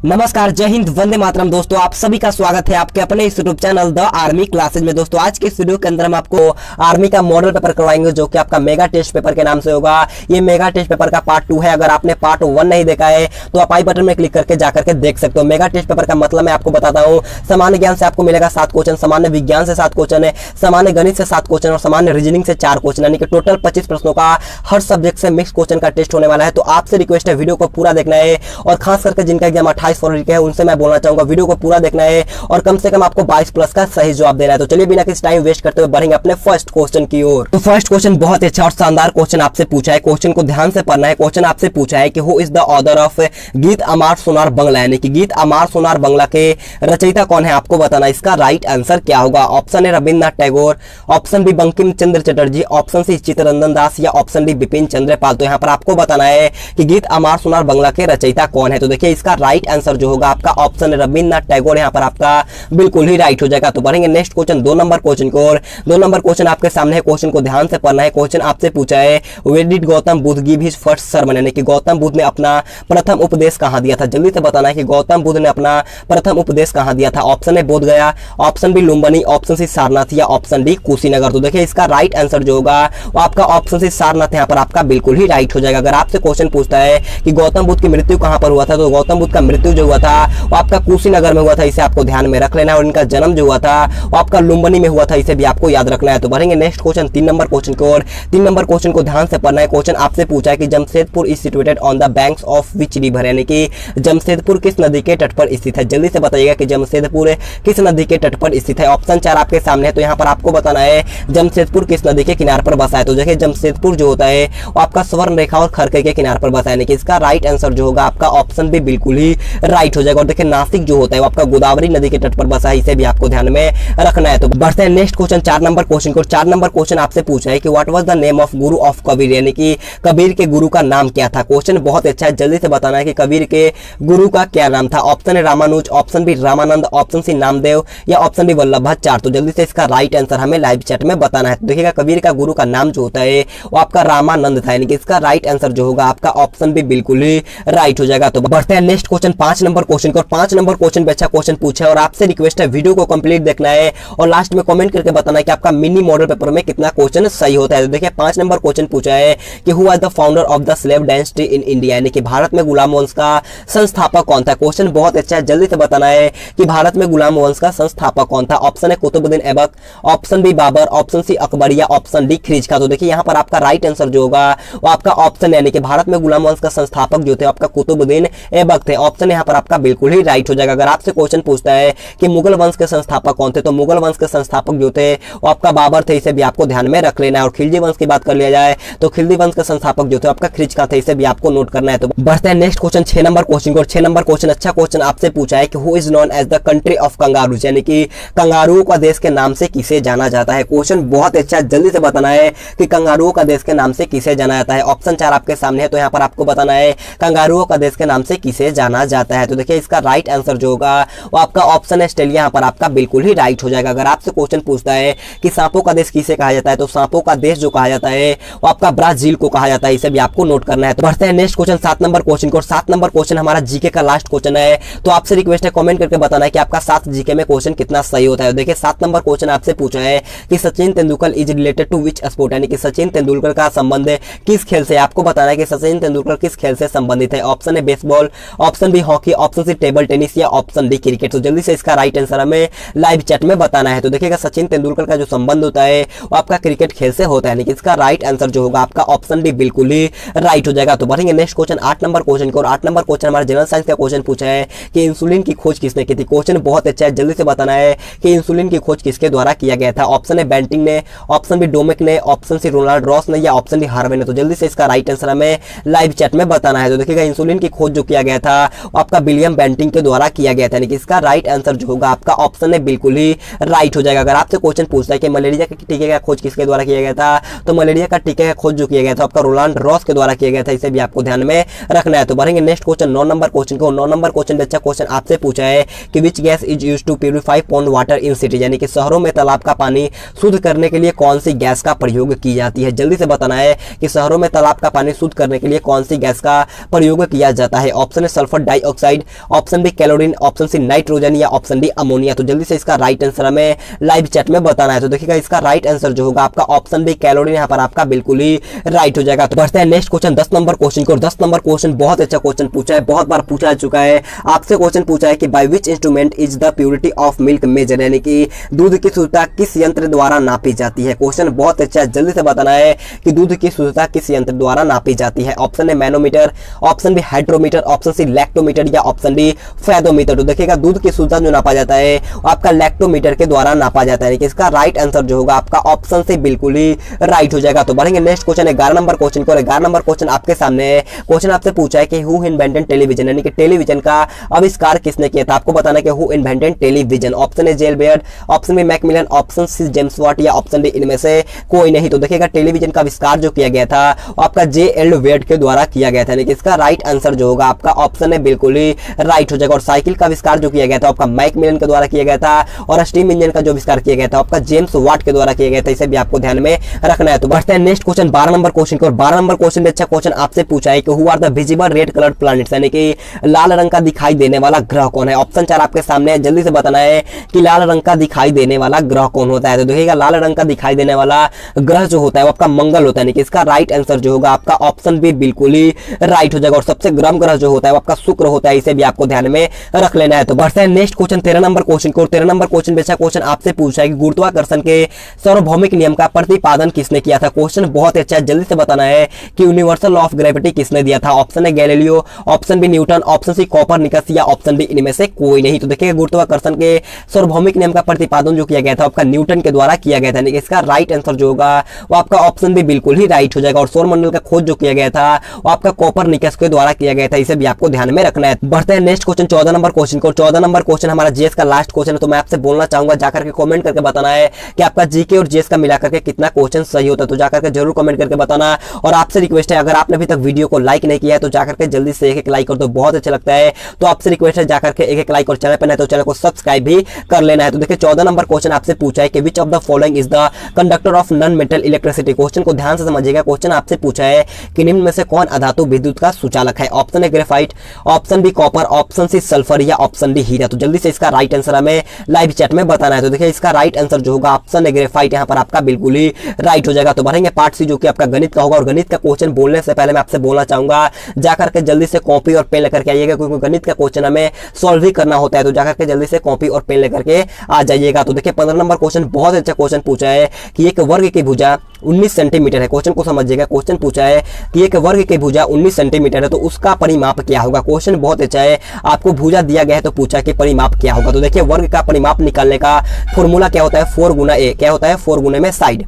नमस्कार, जय हिंद, वंदे मातरम। दोस्तों आप सभी का स्वागत है आपके अपने इस YouTube channel the army classes में। दोस्तों आज के इस वीडियो के अंदर हम आपको आर्मी का मॉडल पेपर करवाएंगे जो कि आपका मेगा टेस्ट पेपर के नाम से होगा। ये मेगा टेस्ट पेपर का पार्ट 2 है। अगर आपने पार्ट 1 नहीं देखा है तो आप आई बटन में क्लिक करके जाकर के देख सकते हो। मेगा टेस्ट पेपर का मतलब मैं आपको बताता हूँ। सामान्य ज्ञान से आपको मिलेगा 7 क्वेश्चन, सामान्य विज्ञान से 7 क्वेश्चन है, सामान्य गणित से 7 क्वेश्चन और सामान्य रीजनिंग से 4 क्वेश्चन, यानी कि टोटल 25 प्रश्नों का हर सब्जेक्ट से मिक्स क्वेश्चन का टेस्ट होने वाला है। तो आपसे रिक्वेस्ट है वीडियो को पूरा देखना है और खास करके जिनका एग्जाम 28 फरवरी का है उनसे मैं बोलना चाहूंगा वीडियो को पूरा देखना है और कम से कम आपको 22 प्लस का सही जवाब देना है। तो चलिए बिना किसी टाइम वेस्ट करते हुए बढ़ेंगे अपने फर्स्ट क्वेश्चन की ओर। तो फर्स्ट क्वेश्चन बहुत अच्छा और शानदार क्वेश्चन आपसे पूछा है। क्वेश्चन को ध्यान से पढ़ना है। क्वेश्चन आपसे पूछा है कि who is the author of गीत अमार सोनार बंगला, यानी कि गीत अमार सोनार बंगला के रचयिता कौन है, आपको बताना। इसका राइट आंसर क्या होगा? Option A Rabindranath Tagore, option B Bankim Chandra Chatterjee, option C Chittaranjan Das या ऑप्शन डी बिपिन चंद्र पाल। तो यहाँ पर आपको बताना है कि गीत अमार सोनार बंगला के रचयिता कौन है। तो देखिए इसका राइट आंसर जो होगा आपका ऑप्शन रविन्द्रनाथ टैगोर यहाँ पर आपका बिल्कुल ही राइट हो जाएगा। तो बढ़ेंगे नेक्स्ट क्वेश्चन 2 नंबर क्वेश्चन को और 2 नंबर क्वेश्चन आपके सामने है। क्वेश्चन को ध्यान से पढ़ना है। क्वेश्चन आपसे पूछा है where did Gautam Buddha give his first sermon, यानी कि गौतम बुद्ध ने अपना प्रथम उपदेश कहां दिया था। जल्दी से बताना है कि गौतम बुद्ध ने अपना प्रथम उपदेश कहां दिया था। Option A Bodh Gaya, option B Lumbini, option C Sarnath या ऑप्शन डी कुशीनगर। तो देखिए इसका राइट आंसर जो होगा वो आपका ऑप्शन सी सारनाथ यहाँ पर आपका बिल्कुल ही राइट हो जाएगा। अगर आपसे क्वेश्चन पूछता है कि गौतम बुद्ध की मृत्यु कहां पर हुआ था तो गौतम बुद्ध का मृत्यु जो हुआ था वो आपका कुशीनगर में हुआ था। इसे आपको ध्यान में रख लेना है। और इनका जन्म जो हुआ था वो आपका लुम्बिनी में हुआ था। इसे भी आपको याद रखना है। तो बढ़ेंगे नेक्स्ट क्वेश्चन 3 नंबर क्वेश्चन को और 3 नंबर क्वेश्चन को ध्यान से पढ़ना है। क्वेश्चन आपसे पूछा है कि Jamshedpur is situated on the banks of which river, यानी कि जमशेदपुर किस नदी के तट पर स्थित है। जल्दी से बताइएगा कि जमशेदपुर किस नदी के तट पर स्थित है। ऑप्शन 4 आपके सामने है। तो यहाँ पर आपको बताना है जमशेदपुर किस नदी के किनारे पर बसा है। तो देखिए जमशेदपुर जो होता है वो आपका स्वर्ण रेखा और खरके के किनारे पर बसा है, यानी कि इसका राइट आंसर जो होगा आपका ऑप्शन भी बिल्कुल ही राइट हो जाएगा। और देखिए नासिक जो होता है वो आपका गोदावरी नदी के तट पर बसा है। इसे भी आपको ध्यान में रखना है। तो बढ़ते हैं नेक्स्ट क्वेश्चन 4 नंबर क्वेश्चन को। 4 नंबर क्वेश्चन आपसे पूछा है कि what was the name of Guru of Kabir, यानी कि कबीर के गुरु का नाम क्या था। क्वेश्चन बहुत अच्छा है। जल्दी से बताना है कि कबीर के गुरु का क्या नाम था। Option A Ramanuj, option B Ramanand, option C Namdev या ऑप्शन डी वल्लभाचार्य। तो जल्दी से इसका राइट आंसर हमें लाइव चैट में बताना है। तो देखिएगा कबीर का गुरु का नाम जो होता है वो आपका रामानंद था, यानी कि इसका राइट आंसर जो होगा आपका ऑप्शन भी बिल्कुल ही राइट हो जाएगा। तो बढ़ते हैं नेक्स्ट क्वेश्चन 5 नंबर क्वेश्चन को। 5 नंबर क्वेश्चन पे अच्छा क्वेश्चन पूछा है और आपसे रिक्वेस्ट है वीडियो को कंप्लीट देखना है और लास्ट में कमेंट करके बताना है कि आपका मिनी मॉडल पेपर में कितना क्वेश्चन सही होता है। तो देखिए 5 नंबर क्वेश्चन पूछा है कि who was the founder of the slave dynasty in India, यानी कि भारत में गुलाम वंश का संस्थापक कौन था। क्वेश्चन बहुत अच्छा है। जल्दी से बताना है कि भारत में गुलाम वंश का संस्थापक कौन था। ऑप्शन है Qutbuddin Aibak, option B Babur, option C Akbar या ऑप्शन डी खिलजी खां। तो देखिए यहाँ पर आपका राइट आंसर जो होगा वो आपका ऑप्शन यानी कि भारत में गुलाम वंश का संस्थापक जो थे आपका कुतुबुद्दीन ऐबक थे। ऑप्शन यहाँ पर आपका बिल्कुल ही राइट हो जाएगा। अगर आपसे क्वेश्चन पूछता है कि मुगल वंश के संस्थापक कौन थे तो मुगल वंश के संस्थापक जो थे वो आपका बाबर थे। इसे भी आपको ध्यान में रख लेना है। और खिलजी वंश की बात कर लिया जाए तो खिलजी वंश के संस्थापक जो थे आपका खिलजी खां थे। इसे भी आपको नोट करना है। तो बढ़ते हैं नेक्स्ट क्वेश्चन 6 नंबर क्वेश्चन को। 6 नंबर क्वेश्चन अच्छा क्वेश्चन आपसे पूछा है कि who is known as the country of kangaroos, यानी कि कंगारुओं का देश के नाम से किसे जाना जाता है। क्वेश्चन बहुत अच्छा, जल्दी से बताना है कि कंगारुओं का देश के नाम से किसे जाना जाता है। ऑप्शन 4 आपके सामने है। तो यहाँ पर आपको बताना है कंगारुओं का देश के नाम से किसे जाना जाता है। तो देखिए इसका राइट आंसर जो होगा वो आपका ऑप्शन ऑस्ट्रेलिया यहाँ पर आपका बिल्कुल ही राइट हो जाएगा। अगर आपसे क्वेश्चन पूछता है कि सांपों का देश किसे कहा जाता है तो सांपों का देश जो कहा जाता है वो आपका ब्राजील को कहा जाता है। इसे भी आपको नोट करना है। तो बढ़ते हैं नेक्स्ट क्वेश्चन 7 नंबर क्वेश्चन को। 7 नंबर क्वेश्चन हमारा जीके का लास्ट क्वेश्चन है। तो आपसे रिक्वेस्ट है कमेंट करके बताना है कि आपका 7 जीके में क्वेश्चन कितना सही होता है। देखिए 7 नंबर क्वेश्चन आपसे पूछा है कि Sachin Tendulkar is related to which sport, यानी कि सचिन तेंदुलकर का संबंध किस खेल से। आपको बताना है कि सचिन तेंदुलकर किस खेल से संबंधित है। ऑप्शन है baseball, option B hockey, option C table tennis या ऑप्शन डी क्रिकेट। तो जल्दी से इसका राइट आंसर हमें लाइव चैट में बताना है। तो देखिएगा सचिन तेंदुलकर का जो संबंध होता है वो आपका क्रिकेट खेल से होता है, यानी कि इसका राइट आंसर जो होगा आपका ऑप्शन डी बिल्कुल ही राइट हो जाएगा। तो बढ़ेंगे नेक्स्ट क्वेश्चन 8 नंबर क्वेश्चन को। और 8 नंबर क्वेश्चन हमारा जनरल साइंस का क्वेश्चन पूछा है कि इंसुलिन की खोज किसने की थी। क्वेश्चन बहुत अच्छा है। जल्दी से बताना है कि इंसुलिन की खोज किसके द्वारा किया गया था। ऑप्शन है बेंटिंग ने, ऑप्शन बी डोमेक ने, ऑप्शन सी रोनाल्ड रॉस ने या ऑप्शन डी हार्वे ने। तो जल्दी से इसका राइट आंसर हमें लाइव चैट में बताना है। तो देखिएगा इंसुलिन की खोज जो किया गया था वो आपका विलियम बेंटिंग के द्वारा किया गया था, यानी कि इसका राइट आंसर जो होगा आपका ऑप्शन है बिल्कुल ही राइट हो जाएगा। अगर आपसे क्वेश्चन पूछता है कि मलेरिया के टीके का खोज किसके द्वारा किया गया था तो मलेरिया का टीके का खोज जो किया गया था आपका रोनाल्ड रॉस के द्वारा किया गया था। इसे भी आपको ध्यान में रखना है। तो बढ़ेंगे नेक्स्ट क्वेश्चन 9 नंबर क्वेश्चन को। 9 नंबर क्वेश्चन अच्छा क्वेश्चन आपसे पूछा है कि which gas is use to purify pond water in city, यानी कि शहरों में तालाब का पानी शुद्ध करने के लिए कौन सी गैस का प्रयोग की जाती है। जल्दी से बताना है कि शहरों में तालाब का पानी शुद्ध करने के लिए कौन सी गैस का प्रयोग किया जाता है। ऑप्शन है sulphur dioxide, oxide, option B chlorine, option C nitrogen या ऑप्शन डी अमोनिया। तो जल्दी से इसका राइट आंसर हमें लाइव चैट में बताना है। तो देखिएगा इसका राइट आंसर जो होगा आपका ऑप्शन बी क्लोरीन यहाँ पर आपका बिल्कुल ही राइट हो जाएगा। तो बढ़ते हैं नेक्स्ट क्वेश्चन 10 नंबर क्वेश्चन को। 10 नंबर क्वेश्चन बहुत अच्छा क्वेश्चन पूछा है, बहुत बार पूछा चुका है। आपसे क्वेश्चन पूछा है कि by which instrument is the purity of milk measure, यानी कि दूध की शुद्धता किस यंत्र द्वारा नापी जाती है। क्वेश्चन बहुत अच्छा है, जल्दी से बताना है कि दूध की शुद्धता किस यंत्र द्वारा नापी जाती है। Option A manometer, option B hydrometer, option C lactometer या ऑप्शन डी फेदोमीटर। तो देखिएगा दूध की शुद्धता जो नापा जाता है आपका लैक्टोमीटर के द्वारा नापा जाता है। इसका राइट आंसर जो होगा आपका ऑप्शन से बिल्कुल ही राइट हो जाएगा। तो बढ़ेंगे नेक्स्ट क्वेश्चन 11 नंबर क्वेश्चन को। 11 नंबर क्वेश्चन आपके सामने है। क्वेश्चन आपसे पूछा है कि हु इन्वेंटेड टेलीविजन, यानी कि टेलीविजन का आविष्कार किसने किया था। आपको बताना है कि who invented television. Option A जेल Baird, option B Macmillan, option C James Watt या ऑप्शन डी इनमें से कोई नहीं। तो देखिएगा टेलीविजन का आविष्कार जो किया गया था आपका जे.एल. वेड के द्वारा किया गया था, यानी कि इसका राइट आंसर जो होगा आपका ऑप्शन ए बिल्कुल ही राइट हो जाएगा। और साइकिल का आविष्कार जो किया गया था आपका मैकमिलन के द्वारा किया गया था, और स्टीम इंजन का जो आविष्कार किया गया था आपका जेम्स वाट के द्वारा किया गया था। इसे भी आपको ध्यान में रखना है। तो बढ़ते हैं नेक्स्ट क्वेश्चन 12 नंबर क्वेश्चन को। 12 नंबर क्वेश्चन में अच्छा क्वेश्चन आपसे पूछा है कि who are the visible red coloured planets, यानी कि लाल रंग का दिखाई देने वाला ग्रह कौन है। ऑप्शन 4 आपके सामने है, जल्दी से बताना है कि लाल रंग का दिखाई देने वाला ग्रह कौन होता है। तो देखिएगा लाल रंग का दिखाई देने वाला ग्रह जो होता है वो आपका मंगल होता है, यानी कि इसका राइट आंसर जो होगा आपका ऑप्शन बी बिल्कुल ही राइट हो जाएगा। और सबसे गर्म ग्रह जो होता है वो आपका शुक्र होता है, इसे भी आपको ध्यान में रख लेना है। तो बढ़ते हैं नेक्स्ट क्वेश्चन 13 नंबर क्वेश्चन को। 13 नंबर क्वेश्चन में अच्छा क्वेश्चन आपसे पूछा है कि गुरुत्वाकर्षण के सार्वभौमिक नियम का प्रतिपादन किसने किया था। क्वेश्चन बहुत अच्छा है, जल्दी से बताना है कि यूनिवर्सल लॉ ऑफ ग्रेविटी किसने दिया था। ऑप्शन है Galileo, option B Newton, option C Copernicus या ऑप्शन डी इनमें से कोई नहीं। तो देखिए गुरुत्वाकर्षण के सार्वभौमिक नियम का प्रतिपादन जो किया गया था आपका न्यूटन के द्वारा किया गया था, यानी कि इसका राइट आंसर जो होगा वो आपका ऑप्शन बी बिल्कुल ही राइट हो जाएगा। और सौरमंडल का खोज जो किया गया था वो आपका कोपरनिकस के द्वारा किया गया था, इसे भी आपको ध्यान में रखना है। बढ़ते हैं नेक्स्ट क्वेश्चन 14 नंबर क्वेश्चन को। 14 नंबर क्वेश्चन हमारा जीएस का लास्ट क्वेश्चन है। तो मैं आपसे बोलना चाहूंगा जाकर के कमेंट करके बताना है कि आपका जीके और जीएस का मिलाकर के कितना क्वेश्चन सही होता है। तो जाकर के जरूर कमेंट करके बताना। और आपसे रिक्वेस्ट है, अगर आपने अभी तक वीडियो को लाइक नहीं किया है तो जाकर के जल्दी से एक लाइक कर दो, बहुत अच्छा लगता है। तो आपसे रिक्वेस्ट है जाकर के एक लाइक, और चैनल पर नहीं तो चैनल को सब्सक्राइब भी कर लेना है। तो देखिए 14 नंबर क्वेश्चन आपसे पूछा है कि which of the following is the conductor of non metal electricity. Question को ध्यान से समझिएगा। क्वेश्चन आपसे पूछा है कि निम्न में से कौन अधातु विद्युत का सुचालक है। ऑप्शन है graphite, option B copper, option C sulphur या ऑप्शन डी हीरा। तो जल्दी से इसका राइट आंसर हमें लाइव चैट में बताना है। तो देखिए इसका राइट आंसर जो होगा ऑप्शन है ग्रेफाइट, यहाँ पर आपका बिल्कुल ही राइट हो जाएगा। तो बढ़ेंगे पार्ट सी जो कि आपका गणित का होगा। और गणित का क्वेश्चन बोलने से पहले मैं आपसे बोलना चाहूंगा जाकर के जल्दी से कॉपी और पेन लेकर के आइएगा, क्योंकि गणित का क्वेश्चन हमें सॉल्व ही करना होता है। तो जाकर के जल्दी से कॉपी और पेन लेकर के आ जाइएगा। तो देखिए 15 नंबर क्वेश्चन बहुत अच्छा क्वेश्चन पूछा है कि एक वर्ग की भुजा 19 सेंटीमीटर है। क्वेश्चन को समझिएगा। क्वेश्चन पूछा है कि एक वर्ग की भुजा 19 सेंटीमीटर है, तो उसका परिमाप क्या होगा। क्वेश्चन बहुत अच्छा है, आपको भुजा दिया गया है तो पूछा कि परिमाप क्या होगा। तो देखिए वर्ग का परिमाप निकालने का फॉर्मूला क्या होता है, 4 गुना ए। क्या होता है, 4 गुने में साइड,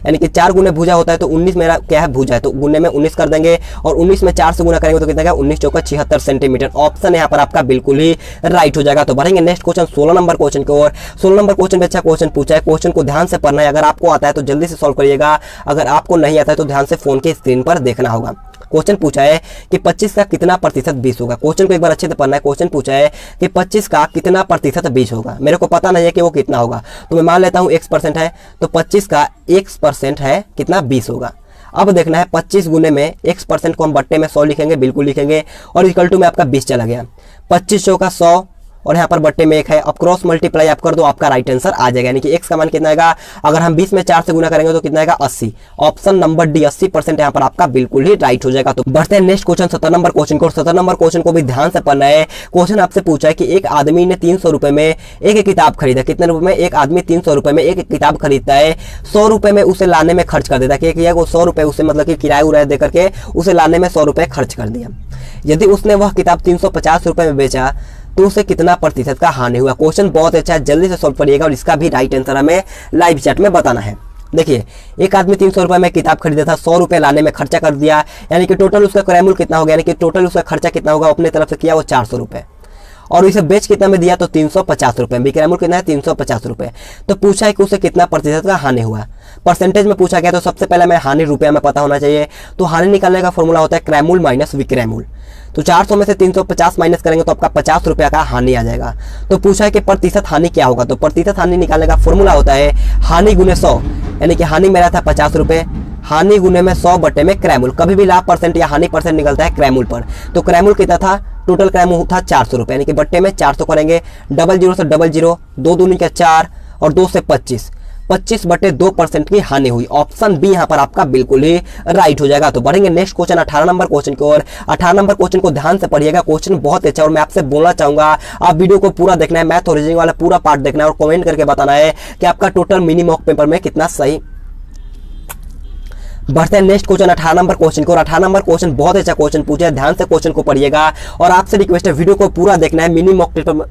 यानी कि 4 गुने भुजा होता है तो 19 मेरा क्या है भुजा है, तो गुने में 19 कर देंगे। और 19 में 4 से गुना करेंगे तो कितना 19 चौका 76 सेंटीमीटर। ऑप्शन यहाँ पर आपका बिल्कुल ही राइट हो जाएगा। तो बढ़ेंगे नेक्स्ट क्वेश्चन 16 नंबर क्वेश्चन की ओर। 16 नंबर क्वेश्चन में अच्छा क्वेश्चन पूछा है। क्वेश्चन को ध्यान से पढ़ना है, अगर आपको आता है तो जल्दी से सॉल्व करिएगा, अगर आपको नहीं आता है तो ध्यान से फोन के स्क्रीन पर देखना होगा। क्वेश्चन पूछा है कि 25 का कितना प्रतिशत 20 होगा। क्वेश्चन को एक बार अच्छे से पढ़ना है। क्वेश्चन पूछा है कि 25 का कितना प्रतिशत 20 होगा। मेरे को पता नहीं है कि वो कितना होगा, तो मैं मान लेता हूँ x% है, तो 25 का x% है कितना 20 होगा। अब देखना है 25 गुने में x% को हम बट्टे में 100 लिखेंगे, बिल्कुल लिखेंगे, और इक्वल टू में आपका 20 चला गया। 25 का 100 और यहाँ पर बट्टे में 1 है। अब क्रॉस मल्टीप्लाई आप कर दो, आपका राइट आंसर आ जाएगा, यानी कि x का मान कितना आएगा, अगर हम 20 में 4 से गुना करेंगे तो कितना आएगा 80। ऑप्शन नंबर डी 80% यहाँ पर आपका बिल्कुल ही राइट हो जाएगा। तो बढ़ते हैं नेक्स्ट क्वेश्चन 17 नंबर क्वेश्चन को। 17 नंबर क्वेश्चन को भी ध्यान से पढ़ना है। क्वेश्चन आपसे पूछा है कि एक आदमी ने 300 रुपए में एक किताब खरीदा। कितने रुपए में, एक आदमी 300 रुपए में एक किताब खरीदता है, 100 रुपए में उसे लाने में खर्च कर देता है। कि वो 100 रुपए उसे मतलब कि किराया उराया दे करके उसे लाने में 100 रुपए खर्च कर दिया। यदि उसने वह किताब 350 रुपए में बेचा तो उसे कितना प्रतिशत का हानि हुआ। क्वेश्चन बहुत अच्छा है, जल्दी से सॉल्व करिएगा और इसका भी राइट आंसर हमें लाइव चैट में बताना है। देखिए एक आदमी 300 रुपए में किताब खरीदा था, 100 रुपए लाने में खर्चा कर दिया, यानी कि टोटल उसका क्रयमूल्य कितना हो गया, यानी कि टोटल उसका खर्चा कितना होगा, अपने तरफ से किया वो 400 रुपए, और इसे बेच कितना में दिया तो 350 रुपए में। क्रयमूल्य कितना है 350 रुपए। तो पूछा है कि उसे कितना प्रतिशत का हानि हुआ। परसेंटेज में पूछा गया, तो सबसे पहले हमें हानि रुपया में पता होना चाहिए। तो हानि निकालने का फॉर्मूला होता है क्रयमूल्य माइनस विक्रयमूल्य। तो 400 में से 350 माइनस करेंगे तो आपका 50 रुपया का हानि आ जाएगा। तो पूछा है कि प्रतिशत हानि क्या होगा। तो प्रतिशत हानि निकालने का फॉर्मूला होता है हानि गुने 100, यानी कि हानि मेरा था 50 रुपए, हानि गुने में 100 बटे में क्रयमूल्य। कभी भी लाभ परसेंट या हानि परसेंट निकलता है क्रयमूल्य पर। तो क्रयमूल्य कितना था टोटल क्राइम था 400 रुपये, यानी कि बट्टे में 400 करेंगे, 00 से 00, 2 दूनी का 4 और 2 से 25, 25/2% की हानि हुई। ऑप्शन बी यहाँ पर आपका बिल्कुल ही राइट हो जाएगा। तो बढ़ेंगे नेक्स्ट क्वेश्चन 18 नंबर क्वेश्चन की ओर। 18 नंबर क्वेश्चन को ध्यान से पढ़िएगा, क्वेश्चन बहुत अच्छा। और मैं आपसे बोलना चाहूंगा आप वीडियो को पूरा देखना है, मैथ और रीजनिंग वाला पूरा पार्ट देखना है और कमेंट करके बताना है कि आपका टोटल मिनी मॉक पेपर में कितना सही। बढ़ते हैं नेक्स्ट क्वेश्चन 18 नंबर क्वेश्चन को। और 18 नंबर क्वेश्चन बहुत अच्छा क्वेश्चन पूछा है, ध्यान से क्वेश्चन को पढ़िएगा और आपसे रिक्वेस्ट है वीडियो को पूरा देखना है। मिनी मॉक पेपर में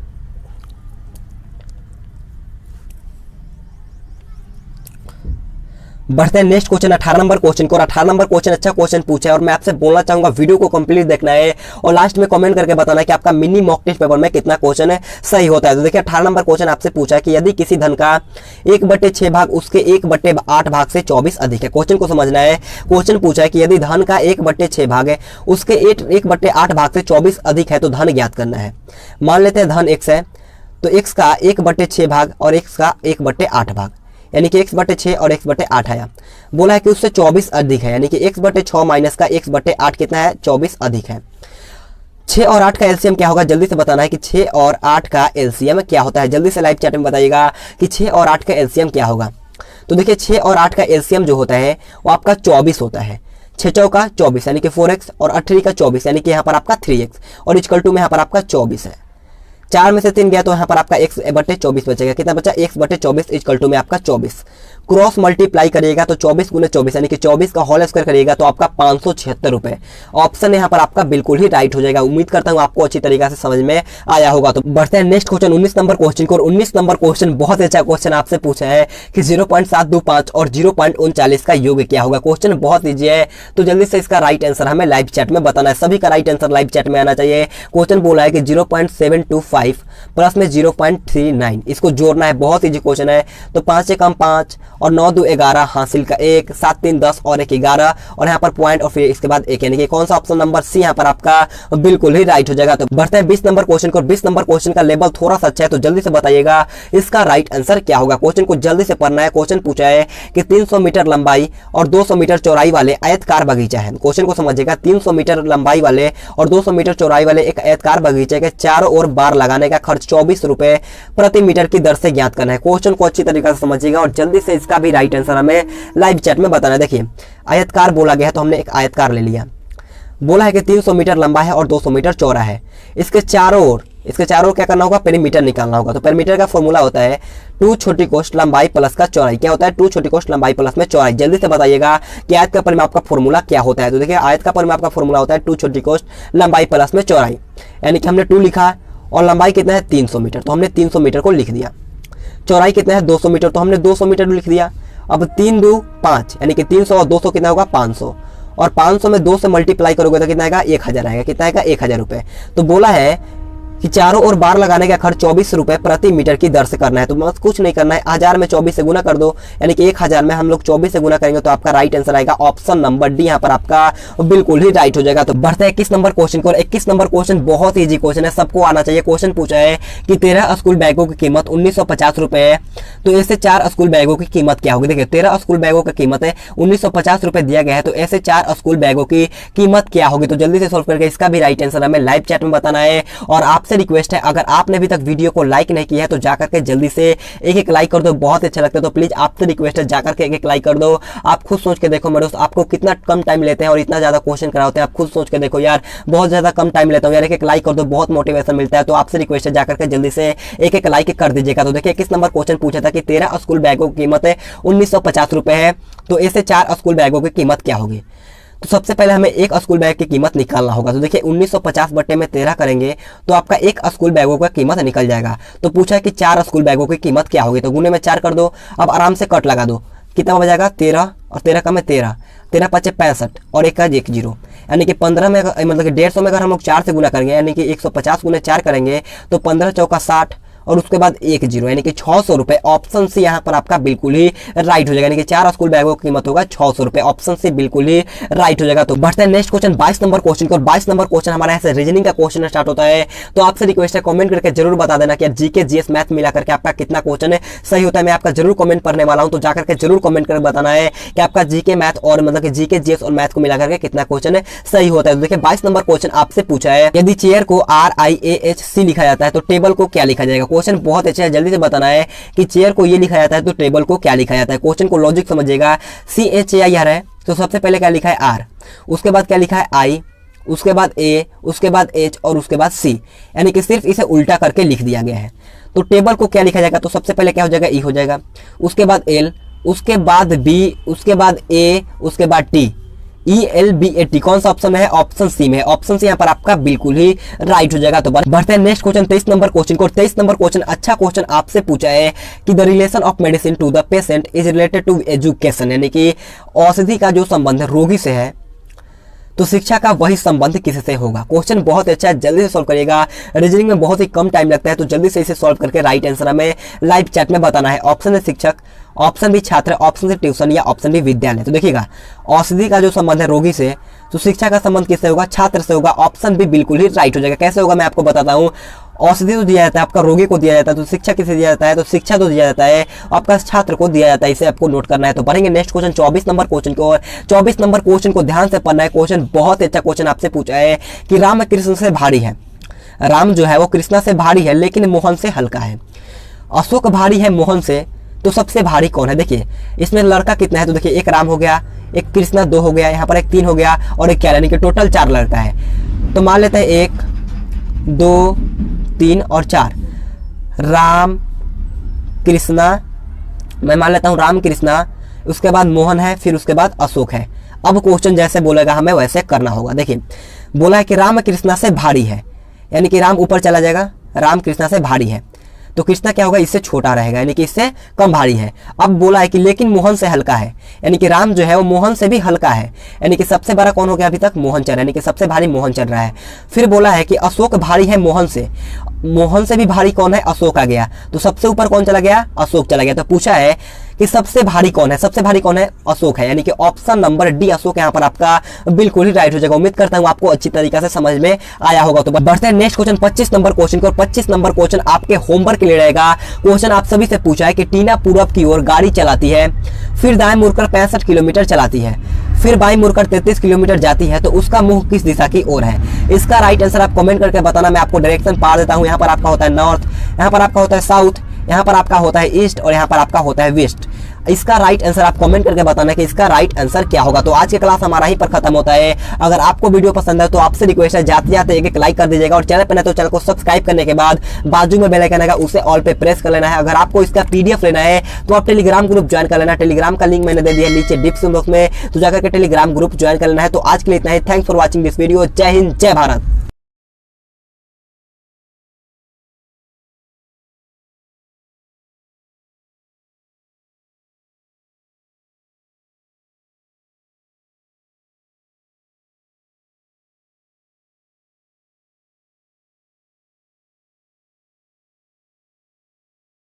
बढ़ते हैं नेक्स्ट क्वेश्चन 18 नंबर क्वेश्चन को। और 18 नंबर क्वेश्चन अच्छा क्वेश्चन पूछा है और मैं आपसे बोलना चाहूंगा वीडियो को कंप्लीट देखना है और लास्ट में कमेंट करके बताना है कि आपका मिनी मॉक टेस्ट पेपर में कितना क्वेश्चन है सही होता है। तो देखिए 18 नंबर क्वेश्चन आपसे पूछा है कि यदि किसी धन का 1/6 भाग उसके 1/8 भाग से 24 अधिक है। क्वेश्चन को समझना है। क्वेश्चन पूछा है कि यदि धन का 1/6 भाग है उसके 1/8 भाग से 24 अधिक है तो धन ज्ञात करना है। मान लेते हैं धन x है, तो x का 1/6 भाग और x का 1/8 भाग, यानी कि x/6 और x/8 आया। बोला है कि उससे 24 अधिक है, यानी कि x/6 माइनस का x/8 कितना है, 24 अधिक है। 6 और 8 का एलसीएम क्या होगा, जल्दी से बताना है कि 6 और 8 का एलसीएम क्या होता है। जल्दी से लाइव चैट में बताइएगा कि 6 और 8 का एलसीएम क्या होगा। तो देखिए 6 और 8 का एलसीएम जो होता है वो आपका 24 होता है। 6 चौका 24 यानी कि 4x और 8 का 24 यानी कि यहाँ पर आपका 3x और इक्वल टू में यहाँ पर आपका 24 है। 4 में से 3 गया तो यहाँ पर आपका x/24 बचेगा। कितना बचा, x/24 इक्वल टू में आपका 24। क्रॉस मल्टीप्लाई करिएगा तो 24 × 24 यानी कि 24 का होल स्क्वायर करिएगा तो आपका 576 रुपए। ऑप्शन यहाँ पर आपका बिल्कुल ही राइट हो जाएगा। उम्मीद करता हूँ आपको अच्छी तरीके से समझ में आया होगा। तो बढ़ते हैं नेक्स्ट क्वेश्चन 19 नंबर क्वेश्चन को। और 19 नंबर क्वेश्चन बहुत अच्छा क्वेश्चन आपसे पूछा है कि 0.725 और 0.39 का योग क्या होगा। क्वेश्चन बहुत ईजी है, तो जल्दी से इसका राइट आंसर हमें लाइव चैट में बताना है। सभी का राइट आंसर लाइव चैट में आना चाहिए। क्वेश्चन बोला है कि 0.725 प्लस में 0.39 इसको जोड़ना है। बहुत ईजी क्वेश्चन है। तो 5 से कम 5 और 9 2 11 हासिल का 1, 7 3 10 और 1 11 और यहाँ पर पॉइंट और फिर इसके बाद 1, यानी कि कौन सा ऑप्शन नंबर सी यहाँ पर आपका बिल्कुल ही राइट हो जाएगा। तो बढ़ते हैं 20 नंबर क्वेश्चन को। 20 नंबर क्वेश्चन का लेवल थोड़ा सा अच्छा है, तो जल्दी से बताइएगा इसका राइट आंसर क्या होगा। क्वेश्चन को जल्दी से पढ़ना है। क्वेश्चन पूछा है कि 300 मीटर लंबाई और 200 मीटर चौड़ाई वाले आयतकार बगीचा है। क्वेश्चन को समझिएगा। 300 मीटर लंबाई वाले और 200 मीटर चौड़ाई वाले एक आयतकार बगीचे के चारों ओर बार लगाने का खर्च 24 रुपए प्रति मीटर की दर से ज्ञात करना है। क्वेश्चन को अच्छी तरीके से समझिएगा और जल्दी से इसका भी राइट आंसर हमें लाइव चैट में बताना है। देखिए आयतकार बोला गया है तो हमने एक आयतकार ले लिया। बोला है कि 300 मीटर लंबा है और 200 मीटर चौड़ा है। इसके चारों ओर क्या करना होगा, पेरीमीटर निकालना होगा। तो पेरीमीटर का फॉर्मूला होता है 2 छोटी कोष्ठ लंबाई प्लस का चौड़ाई। क्या होता है, 2 छोटी कोष्ठ लंबाई प्लस में चौड़ाई। जल्दी से बताइएगा कि आयत का परिमाप का फॉर्मूला क्या होता है। तो देखिए आयत का परिमाप का फॉर्मूला होता है 2 छोटी कोष्ठ लंबाई प्लस में चौड़ाई, यानी कि हमने 2 लिखा और लंबाई कितना है 300 मीटर, तो हमने 300 मीटर को लिख दिया। चौड़ाई कितना है 200 मीटर, तो हमने 200 मीटर लिख दिया। अब 3 2 5 यानी कि 300 और 200 कितना होगा 500 और 500 में 2 से मल्टीप्लाई करोगे तो कितना आएगा 1000 आएगा। कितना आएगा 1000 रुपये। तो बोला है कि चारों ओर बार लगाने का खर्च 24 रुपए प्रति मीटर की दर से करना है। तो बस कुछ नहीं करना है, 1000 में 24 से गुना कर दो, यानी कि 1000 में हम लोग 24 से गुना करेंगे तो आपका राइट आंसर आएगा ऑप्शन नंबर डी। यहाँ पर आपका बिल्कुल ही राइट हो जाएगा। तो बढ़ते हैं 21 नंबर क्वेश्चन को। 21 नंबर क्वेश्चन बहुत ईजी क्वेश्चन है, सबको आना चाहिए। क्वेश्चन पूछा है कि 13 स्कूल बैगों की कीमत 1950 रुपए है, तो ऐसे 4 स्कूल बैगों की कीमत क्या होगी। देखिए 13 स्कूल बैगों की कीमत है 1950 रुपए दिया गया है, तो ऐसे 4 स्कूल बैगों की कीमत क्या होगी। तो जल्दी से सॉल्व करके इसका भी राइट आंसर हमें लाइव चैट में बताना है। और आपसे रिक्वेस्ट है अगर आपने अभी तक वीडियो को लाइक नहीं किया है तो जाकर के जल्दी से एक लाइक कर दो, बहुत अच्छा लगता है। तो प्लीज आपसे रिक्वेस्ट है जाकर के एक लाइक कर दो। आप खुद सोच के देखो मेरे दोस्त, आपको कितना कम टाइम लेते हैं और इतना ज्यादा क्वेश्चन कराते हैं। आप खुद सोच के देखो यार, बहुत ज्यादा कम टाइम लेता हूँ यार। एक लाइक कर दो, बहुत मोटिवेशन मिलता है। तो आपसे रिक्वेस्ट है जाकर के जल्दी से एक लाइक कर दीजिएगा। तो देखिए 21 नंबर क्वेश्चन पूछा था कि 13 स्कूल बैगों की कीमत है 1950 रुपए है, तो ऐसे 4 स्कूल बैगों की कीमत क्या होगी। तो सबसे पहले हमें एक स्कूल बैग की कीमत निकालना होगा। तो देखिए 1950 बट्टे में 13 करेंगे तो आपका एक स्कूल बैगों का कीमत निकल जाएगा। तो पूछा है कि 4 स्कूल बैगों की कीमत क्या होगी, तो गुने में 4 कर दो। अब आराम से कट लगा दो, कितना हो जाएगा 13 और 13 का में 13, 13 5 65 और 1 का 1 0, यानी कि 15 में मतलब कि 150 में अगर हम लोग 4 से गुना करेंगे यानी कि 150 गुना 4 करेंगे तो 15 चौका 60 और उसके बाद 1 0 यानी कि 600 रुपए। ऑप्शन सी यहाँ पर आपका बिल्कुल ही राइट हो जाएगा, यानी कि 4 स्कूल बैगों की कीमत होगा 600 रुपए। ऑप्शन सी बिल्कुल ही राइट हो जाएगा। तो बढ़ते हैं नेक्स्ट क्वेश्चन 22 नंबर क्वेश्चन को। 22 नंबर क्वेश्चन हमारे यहाँ से रीजनिंग का क्वेश्चन स्टार्ट होता है। तो आपसे रिक्वेस्ट है कमेंट करके जरूर बता देना कि जीके जीएस मैथ मिला करके आपका कितना क्वेश्चन सही होता है। मैं आपका जरूर कमेंट पढ़ने वाला हूं, तो जाकर के जरूर कमेंट करके बताना है कि आपका जीके मैथ और मतलब कि जीके जीएस और मैथ को मिला करके कितना क्वेश्चन सही होता है। तो देखिए 22 नंबर क्वेश्चन आपसे पूछा है, यदि चेयर को RIAHC लिखा जाता है तो टेबल को क्या लिखा जाएगा। क्वेश्चन बहुत अच्छा है, जल्दी से बताना है कि चेयर को ये लिखा जाता है तो टेबल को क्या लिखा जाता है। क्वेश्चन को लॉजिक समझिएगा। CHAIR है तो सबसे पहले क्या लिखा है R, उसके बाद क्या लिखा है I, उसके बाद A, उसके बाद H और उसके बाद C, यानी कि सिर्फ इसे उल्टा करके लिख दिया गया है। तो टेबल को क्या लिखा जाएगा, तो सबसे पहले क्या हो जाएगा, E हो जाएगा, उसके बाद L, उसके बाद B, उसके बाद A, उसके बाद T, ELBAT। कौन सा ऑप्शन है, ऑप्शन सी में है। ऑप्शन सी यहाँ पर आपका बिल्कुल ही राइट हो जाएगा। तो बढ़ते हैं नेक्स्ट क्वेश्चन 23 नंबर क्वेश्चन को। 23 नंबर क्वेश्चन अच्छा क्वेश्चन आपसे पूछा है कि the relation of medicine to the patient is related to education, यानी कि औषधि का जो संबंध रोगी से है तो शिक्षा का वही संबंध किससे होगा। क्वेश्चन बहुत अच्छा है, जल्दी से सॉल्व करिएगा। रीजनिंग में बहुत ही कम टाइम लगता है, तो जल्दी से इसे सॉल्व करके राइट आंसर हमें लाइव चैट में बताना है। ऑप्शन है शिक्षक, ऑप्शन भी छात्र, ऑप्शन से ट्यूशन या ऑप्शन भी विद्यालय। तो देखिएगा औषधि का जो संबंध है रोगी से तो शिक्षा का संबंध किससे होगा, छात्र से होगा। ऑप्शन भी बिल्कुल ही राइट हो जाएगा। कैसे होगा मैं आपको बताता हूँ। औषधि तो दिया जाता है आपका रोगी को दिया जाता है, तो शिक्षा किसे दिया जाता है, तो शिक्षा तो दिया जाता है आपका छात्र को दिया जाता है। इसे आपको नोट करना है। तो बढ़ेंगे नेक्स्ट क्वेश्चन 24 नंबर क्वेश्चन को। 24 नंबर क्वेश्चन को ध्यान से पढ़ना है। क्वेश्चन बहुत अच्छा क्वेश्चन आपसे पूछा है कि राम कृष्ण से भारी है। राम जो है वो कृष्णा से भारी है लेकिन मोहन से हल्का है। अशोक भारी है मोहन से, तो सबसे भारी कौन है। देखिए इसमें लड़का कितना है, तो देखिए एक राम हो गया, एक कृष्णा 2 हो गया, यहाँ पर एक 3 हो गया और एक क्या, यानी कि टोटल 4 लड़का है। तो मान लेते हैं 1 2 3 और 4 राम कृष्णा, मैं मान लेता हूँ राम कृष्णा, उसके बाद मोहन है, फिर उसके बाद अशोक है। अब क्वेश्चन जैसे बोलेगा हमें वैसे करना होगा। देखिए बोला है कि राम कृष्णा से भारी है, यानी कि राम ऊपर चला जाएगा, राम कृष्णा से भारी है, तो कृष्णा क्या होगा, इससे छोटा रहेगा, यानी कि इससे कम भारी है। अब बोला है कि लेकिन मोहन से हल्का है, यानी कि राम जो है वो मोहन से भी हल्का है, यानी कि सबसे बड़ा कौन हो गया अभी तक, मोहन चल रहा है, यानी कि सबसे भारी मोहन चल रहा है। फिर बोला है कि अशोक भारी है मोहन से, मोहन से भी भारी कौन है, अशोक आ गया, तो सबसे ऊपर कौन चला गया, अशोक चला गया। तो पूछा है कि सबसे भारी कौन है, सबसे भारी कौन है, अशोक है, यानी कि ऑप्शन नंबर डी अशोक यहाँ पर आपका बिल्कुल ही राइट हो जाएगा। उम्मीद करता हूँ आपको अच्छी तरीके से समझ में आया होगा। तो बढ़ते हैं नेक्स्ट क्वेश्चन 25 नंबर क्वेश्चन को। 25 नंबर क्वेश्चन आपके होमवर्क के लिए रहेगा। क्वेश्चन आप सभी से पूछा है कि टीना पूरब की ओर गाड़ी चलाती है, फिर दाएं मुड़कर 65 किलोमीटर चलाती है, फिर बाएं मुड़कर 33 किलोमीटर जाती है, तो उसका मुंह किस दिशा की ओर है। इसका राइट आंसर आप कमेंट करके बताना। मैं आपको डायरेक्शन पा देता हूँ। यहाँ पर आपका होता है नॉर्थ, यहाँ पर आपका होता है साउथ, यहाँ पर आपका होता है ईस्ट और यहाँ पर आपका होता है वेस्ट। इसका राइट आंसर आप कमेंट करके बताना कि इसका राइट आंसर क्या होगा। तो आज की क्लास हमारा ही पर खत्म होता है। अगर आपको वीडियो पसंद है तो आपसे रिक्वेस्ट है जाते जाते एक लाइक कर दीजिएगा और चैनल पर नहीं तो चैनल को सब्सक्राइब करने के बाद बाजू में बेल आइकन आएगा उसे ऑल पे प्रेस कर लेना है। अगर आपको इसका PDF लेना है तो आप टेलीग्राम ग्रुप ज्वाइन कर लेना। टेलीग्राम का लिंक मैंने दे दिया नीचे डिस्क्रिप्शन बॉक्स में, तो जाकर के टेलीग्राम ग्रुप ज्वाइन कर लेना है। तो आज के लिए इतना ही। Thanks for watching this video. जय हिंद, जय भारत।